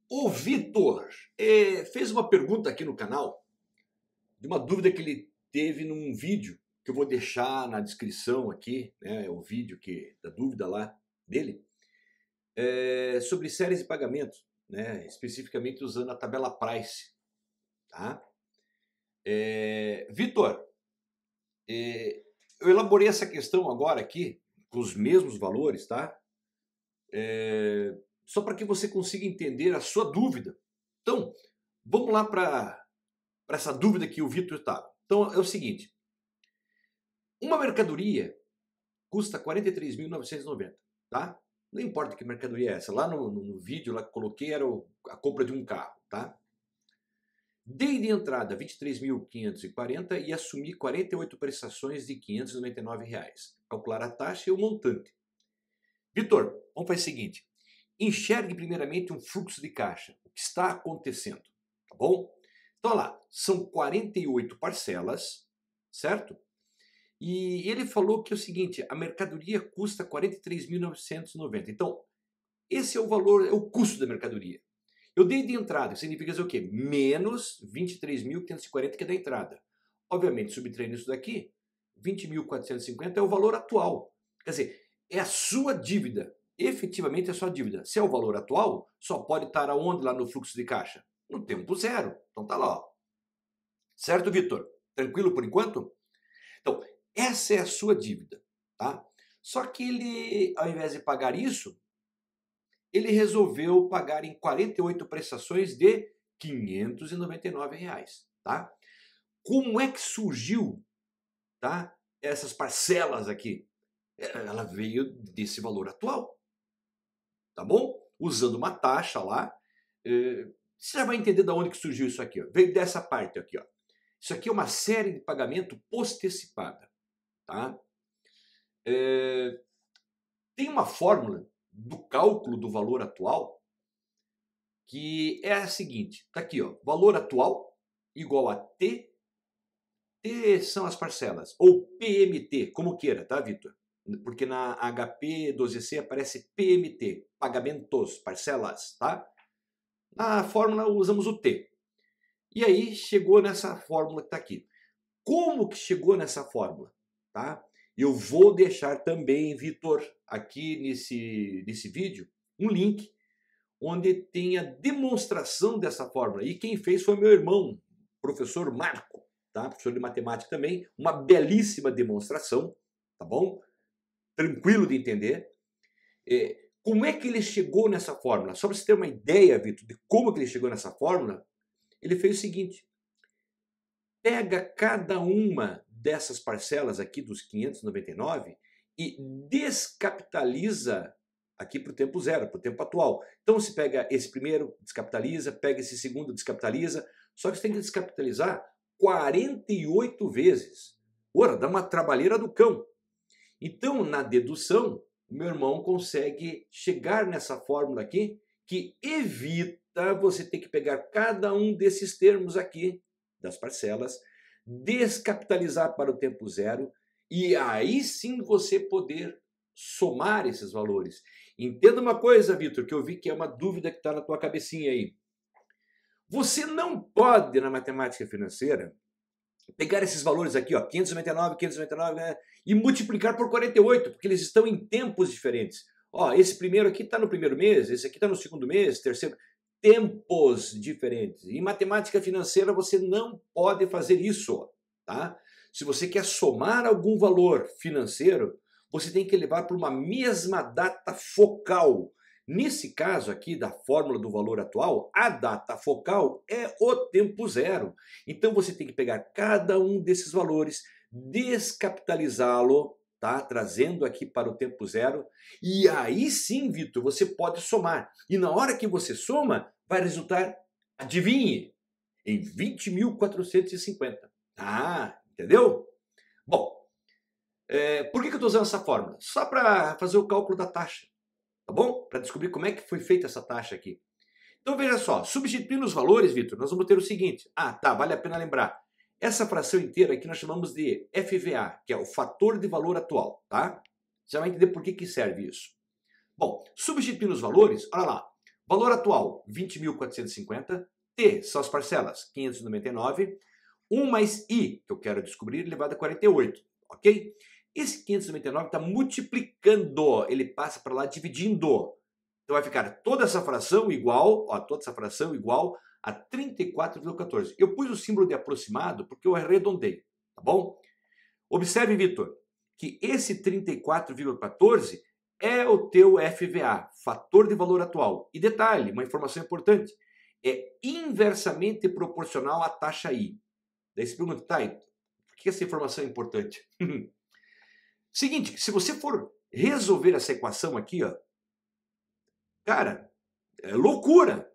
O Vitor fez uma pergunta aqui no canal, de uma dúvida que ele teve num vídeo, que eu vou deixar na descrição aqui, né, o vídeo da dúvida lá dele, sobre séries de pagamento, né, especificamente usando a tabela Price. Tá? Vitor, eu elaborei essa questão agora aqui, com os mesmos valores, tá? Só para que você consiga entender a sua dúvida. Então, vamos lá para essa dúvida que o Vitor está. Então, é o seguinte. Uma mercadoria custa R$ 43.990, tá? Não importa que mercadoria é essa. Lá no vídeo lá que coloquei era a compra de um carro, tá? Dei de entrada R$ 23.540 e assumi 48 prestações de R$ 599. Calcular a taxa e o montante. Vitor, vamos fazer o seguinte. Enxergue primeiramente um fluxo de caixa. O que está acontecendo, tá bom? Então, olha lá, são 48 parcelas, certo? E ele falou que é o seguinte, a mercadoria custa R$ 43.990. Então, esse é o valor, é o custo da mercadoria. Eu dei de entrada, significa dizer o quê? Menos 23.540 que é da entrada. Obviamente, subtraindo isso daqui, 20.450 é o valor atual. Quer dizer, é a sua dívida. Efetivamente é a sua dívida. Se é o valor atual, só pode estar aonde lá no fluxo de caixa? No tempo zero. Então tá lá, ó. Certo, Vitor? Tranquilo por enquanto? Então, essa é a sua dívida, tá? Só que ele, ao invés de pagar isso, ele resolveu pagar em 48 prestações de R$ 599, tá? Como é que surgiu, tá, essas parcelas aqui? Ela veio desse valor atual, tá bom? Usando uma taxa lá. Você já vai entender de onde que surgiu isso aqui, ó. Veio dessa parte aqui, ó. Isso aqui é uma série de pagamento postecipada, tá? Tem uma fórmula do cálculo do valor atual que é a seguinte, tá aqui, ó, valor atual igual a T são as parcelas, ou PMT, como queira, tá, Vitor? Porque na HP 12C aparece PMT, pagamentos, parcelas, tá? Na fórmula usamos o T. E aí chegou nessa fórmula que tá aqui. Como que chegou nessa fórmula, tá? Eu vou deixar também, Vitor, aqui nesse vídeo, um link onde tem a demonstração dessa fórmula. E quem fez foi meu irmão, professor Marco, tá? Professor de matemática também. Uma belíssima demonstração, tá bom? Tranquilo de entender. Como é que ele chegou nessa fórmula? Só para você ter uma ideia, Vitor, de como que ele chegou nessa fórmula, ele fez o seguinte. Pega cada uma dessas parcelas aqui dos 599 e descapitaliza aqui para o tempo zero, para o tempo atual. Então você pega esse primeiro, descapitaliza, pega esse segundo, descapitaliza, só que você tem que descapitalizar 48 vezes. Ora, dá uma trabalheira do cão. Então, na dedução, o meu irmão consegue chegar nessa fórmula aqui que evita você ter que pegar cada um desses termos aqui, das parcelas, descapitalizar para o tempo zero e aí sim você poder somar esses valores. Entenda uma coisa, Vitor, que eu vi que é uma dúvida que está na tua cabecinha aí. Você não pode, na matemática financeira, pegar esses valores aqui, ó, 599, né, e multiplicar por 48, porque eles estão em tempos diferentes. Ó, esse primeiro aqui está no primeiro mês, esse aqui está no segundo mês, terceiro... Tempos diferentes. Em matemática financeira você não pode fazer isso, tá? Se você quer somar algum valor financeiro, você tem que levar para uma mesma data focal. Nesse caso aqui da fórmula do valor atual, a data focal é o tempo zero. Então você tem que pegar cada um desses valores, descapitalizá-lo, tá? Trazendo aqui para o tempo zero. E aí sim, Vitor, você pode somar. E na hora que você soma, vai resultar, adivinhe, em 20.450. Ah, entendeu? Bom, por que eu estou usando essa fórmula? Só para fazer o cálculo da taxa, tá bom? Para descobrir como é que foi feita essa taxa aqui. Então veja só, substituindo os valores, Vitor, nós vamos ter o seguinte. Ah, tá, vale a pena lembrar. Essa fração inteira aqui nós chamamos de FVA, que é o fator de valor atual, tá? Você vai entender por que serve isso. Bom, substituindo os valores, olha lá. Valor atual, 20.450. T são as parcelas, 599. 1 mais I, que eu quero descobrir, elevado a 48. Ok? Esse 599 está multiplicando, ele passa para lá dividindo. Então vai ficar toda essa fração igual, a 34,14. Eu pus o símbolo de aproximado porque eu arredondei, tá bom? Observe, Vitor, que esse 34,14 é o teu FVA, fator de valor atual. E detalhe, uma informação importante, é inversamente proporcional à taxa I. Daí você pergunta, tá, por que essa informação é importante? Seguinte, se você for resolver essa equação aqui, ó, cara, é loucura.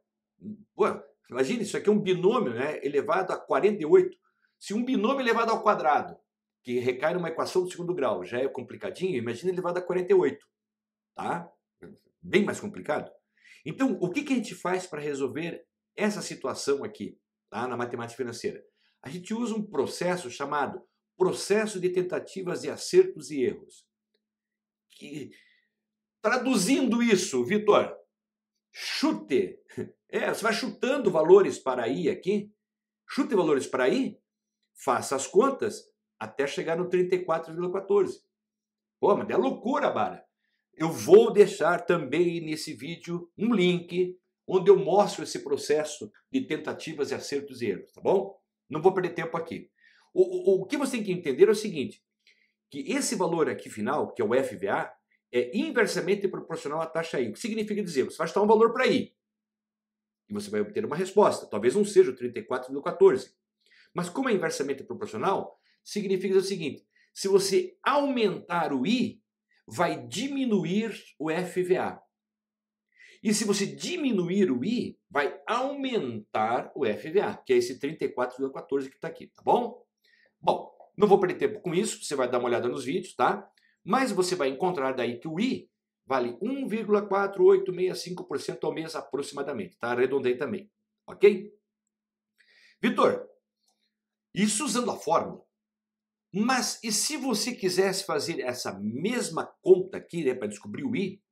Pô, imagine, isso aqui é um binômio, né, elevado a 48. Se um binômio elevado ao quadrado, que recai numa equação do segundo grau, já é complicadinho, imagina elevado a 48. Tá? Bem mais complicado. Então, o que a gente faz para resolver essa situação aqui, tá, na matemática financeira? A gente usa um processo chamado processo de tentativas e acertos e erros. Traduzindo isso, Vitor, chute. Você vai chutando valores para I aqui. Chute valores para I, faça as contas até chegar no 34,14. Pô, mas é loucura, Bara. Eu vou deixar também nesse vídeo um link onde eu mostro esse processo de tentativas e acertos e erros, tá bom? Não vou perder tempo aqui. O que você tem que entender é o seguinte, que esse valor aqui final, que é o FVA, é inversamente proporcional à taxa I. O que significa dizer? Você vai chutar um valor para I e você vai obter uma resposta. Talvez não seja o 34,14. Mas como é inversamente proporcional, significa o seguinte, se você aumentar o I, vai diminuir o FVA. E se você diminuir o I, vai aumentar o FVA, que é esse 34,14 que está aqui, tá bom? Bom, não vou perder tempo com isso, você vai dar uma olhada nos vídeos, tá? Mas você vai encontrar daí que o I vale 1,4865% ao mês aproximadamente, tá? Arredondei também, ok? Vitor, isso usando a fórmula. Mas e se você quisesse fazer essa mesma conta aqui, né, para descobrir o I,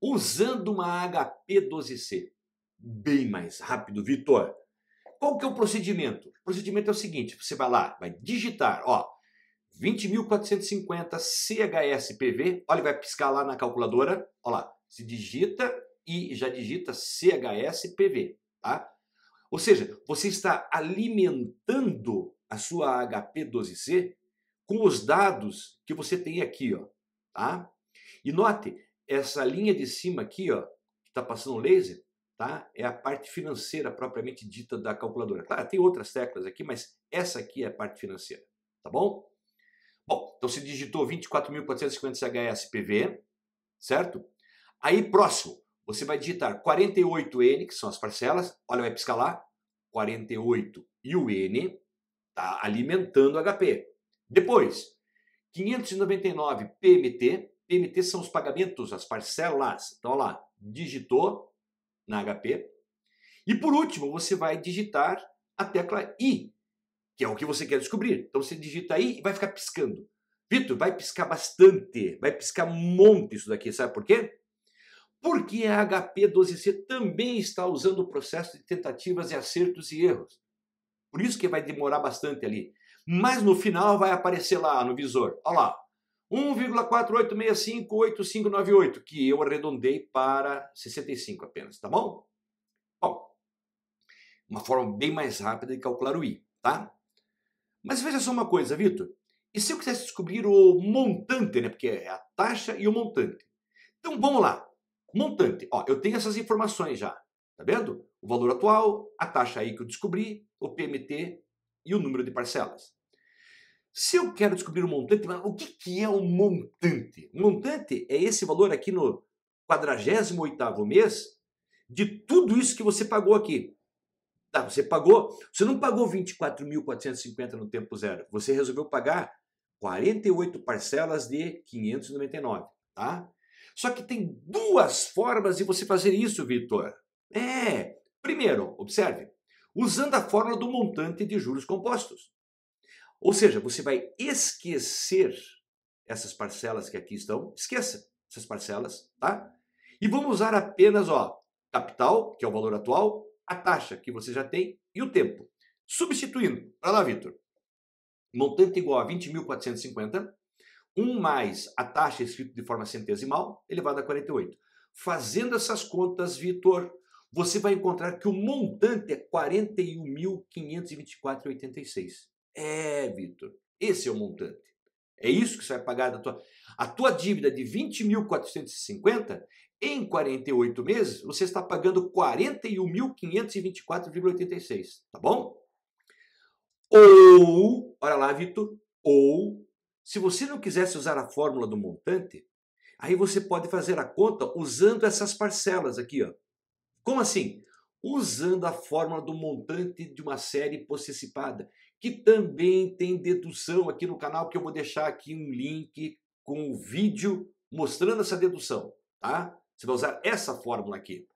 usando uma HP12C? Bem mais rápido, Vitor. Qual que é o procedimento? O procedimento é o seguinte, você vai lá, vai digitar, ó, 20.450 CHSPV, olha, vai piscar lá na calculadora, ó lá, se digita e já digita CHSPV, tá? Ou seja, você está alimentando a sua HP12C com os dados que você tem aqui, ó, tá? E note, essa linha de cima aqui, ó, que está passando o laser, tá? É a parte financeira propriamente dita da calculadora. Claro, tem outras teclas aqui, mas essa aqui é a parte financeira, tá bom? Bom, então você digitou 24.450 CHSPV, certo? Aí, próximo, você vai digitar 48N, que são as parcelas, olha, vai piscar lá, 48 e o N, tá alimentando o HP. Depois, 599 PMT. PMT são os pagamentos, as parcelas. Então, olha lá, digitou na HP. E por último, você vai digitar a tecla I, que é o que você quer descobrir. Então, você digita I e vai ficar piscando. Vitor, vai piscar bastante, vai piscar um monte isso daqui. Sabe por quê? Porque a HP12C também está usando o processo de tentativas e acertos e erros. Por isso que vai demorar bastante ali. Mas no final vai aparecer lá no visor. Olha lá. 1,48658598, que eu arredondei para 65 apenas, tá bom? Bom, uma forma bem mais rápida de calcular o I, tá? Mas veja só uma coisa, Vitor. E se eu quisesse descobrir o montante, né? Porque é a taxa e o montante. Então vamos lá. Montante. Ó, eu tenho essas informações já. Tá vendo? O valor atual, a taxa aí que eu descobri, o PMT e o número de parcelas. Se eu quero descobrir o montante, o que é o montante? O montante é esse valor aqui no 48º mês de tudo isso que você pagou aqui. Tá, você não pagou 24.450 no tempo zero. Você resolveu pagar 48 parcelas de 599, tá? Só que tem duas formas de você fazer isso, Vitor. Primeiro, observe, usando a fórmula do montante de juros compostos. Ou seja, você vai esquecer essas parcelas que aqui estão, esqueça essas parcelas, tá? E vamos usar apenas, ó, capital, que é o valor atual, a taxa que você já tem e o tempo. Substituindo, para lá, Vitor. Montante igual a 20.450, 1 mais a taxa escrita de forma centesimal, elevado a 48. Fazendo essas contas, Vitor, você vai encontrar que o montante é 41.524,86. Vitor, esse é o montante. É isso que você vai pagar da tua... A tua dívida de 20.450, em 48 meses, você está pagando 41.524,86, tá bom? Ou, olha lá, Vitor, ou, se você não quisesse usar a fórmula do montante, aí você pode fazer a conta usando essas parcelas aqui, ó. Como assim? Usando a fórmula do montante de uma série possessipada, que também tem dedução aqui no canal, que eu vou deixar aqui um link com o vídeo mostrando essa dedução, tá? Você vai usar essa fórmula aqui.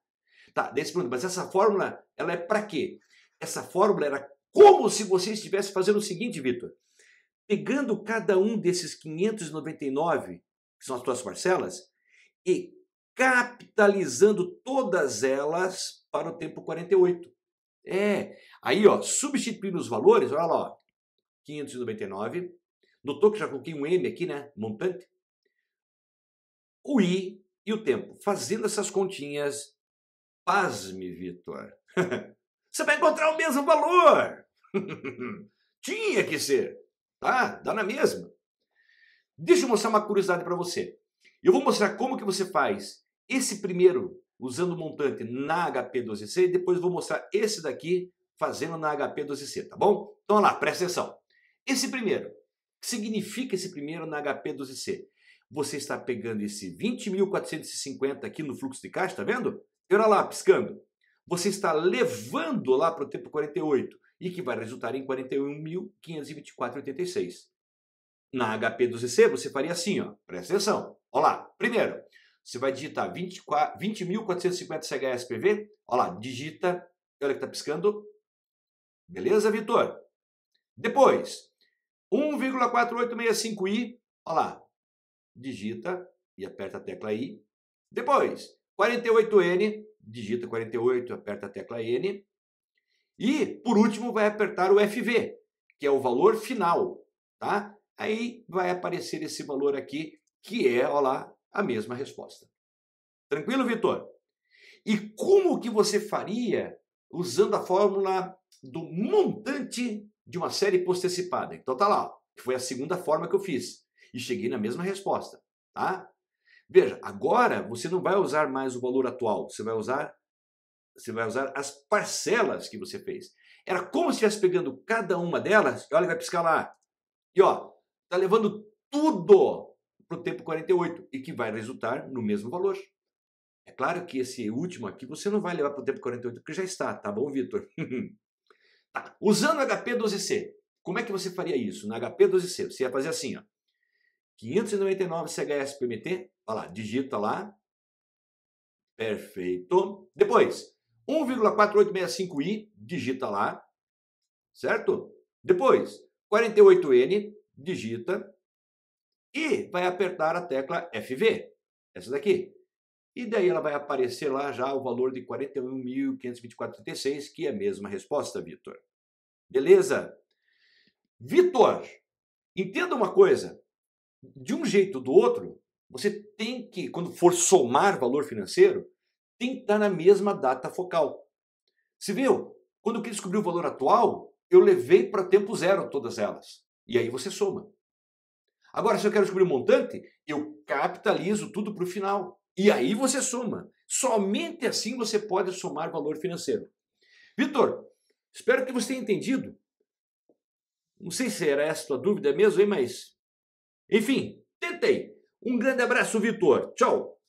Tá, desse ponto, mas essa fórmula, ela é para quê? Essa fórmula era como se você estivesse fazendo o seguinte, Vitor. Pegando cada um desses 599, que são as tuas parcelas, e capitalizando todas elas para o tempo 48. Aí, ó, substituindo os valores, olha lá, ó, 599, notou que já coloquei um M aqui, né, montante? O I e o tempo. Fazendo essas continhas, pasme, Vitor, você vai encontrar o mesmo valor. Tinha que ser, tá? Dá na mesma. Deixa eu mostrar uma curiosidade para você. Eu vou mostrar como que você faz esse primeiro usando o montante na HP12C e depois eu vou mostrar esse daqui fazendo na HP12C, tá bom? Então, olha lá, presta atenção. Esse primeiro, o que significa esse primeiro na HP12C? Você está pegando esse 20.450 aqui no fluxo de caixa, tá vendo? E olha lá, piscando. Você está levando lá para o tempo 48 e que vai resultar em 41.524,86. Na HP12C você faria assim, ó, presta atenção. Olha lá, primeiro, você vai digitar 20.450 CHSPV, olha lá, digita, olha que está piscando. Beleza, Vitor? Depois, 1,4865i, olha lá, digita e aperta a tecla I. Depois, 48N, digita 48, aperta a tecla N. E, por último, vai apertar o FV, que é o valor final, tá? Aí vai aparecer esse valor aqui, que é, olha lá, a mesma resposta. Tranquilo, Vitor? E como que você faria usando a fórmula do montante de uma série possessipada? Então tá lá, que foi a segunda forma que eu fiz. E cheguei na mesma resposta, tá? Veja, agora você não vai usar mais o valor atual, você vai usar as parcelas que você fez. Era como se estivesse pegando cada uma delas, e olha, vai piscar lá. E ó, tá levando tudo para o tempo 48 e que vai resultar no mesmo valor. É claro que esse último aqui você não vai levar para o tempo 48 porque já está, tá bom, Vitor? Tá. Usando o HP12C, como é que você faria isso? Na HP12C, você ia fazer assim, ó. 599 CHS PMT, olha lá, digita lá. Perfeito. Depois, 1,4865i, digita lá, certo? Depois, 48N, digita e vai apertar a tecla FV, essa daqui. E daí ela vai aparecer lá já o valor de 41.524,36, que é a mesma resposta, Vitor. Beleza? Vitor, entenda uma coisa. De um jeito ou do outro, você tem que, quando for somar valor financeiro, tem que estar na mesma data focal. Você viu? Quando eu quis descobrir o valor atual, eu levei para tempo zero todas elas. E aí você soma. Agora, se eu quero descobrir o montante, eu capitalizo tudo para o final. E aí você soma. Somente assim você pode somar valor financeiro. Vitor, espero que você tenha entendido. Não sei se era essa a tua dúvida mesmo, hein, mas... Enfim, tentei. Um grande abraço, Vitor. Tchau.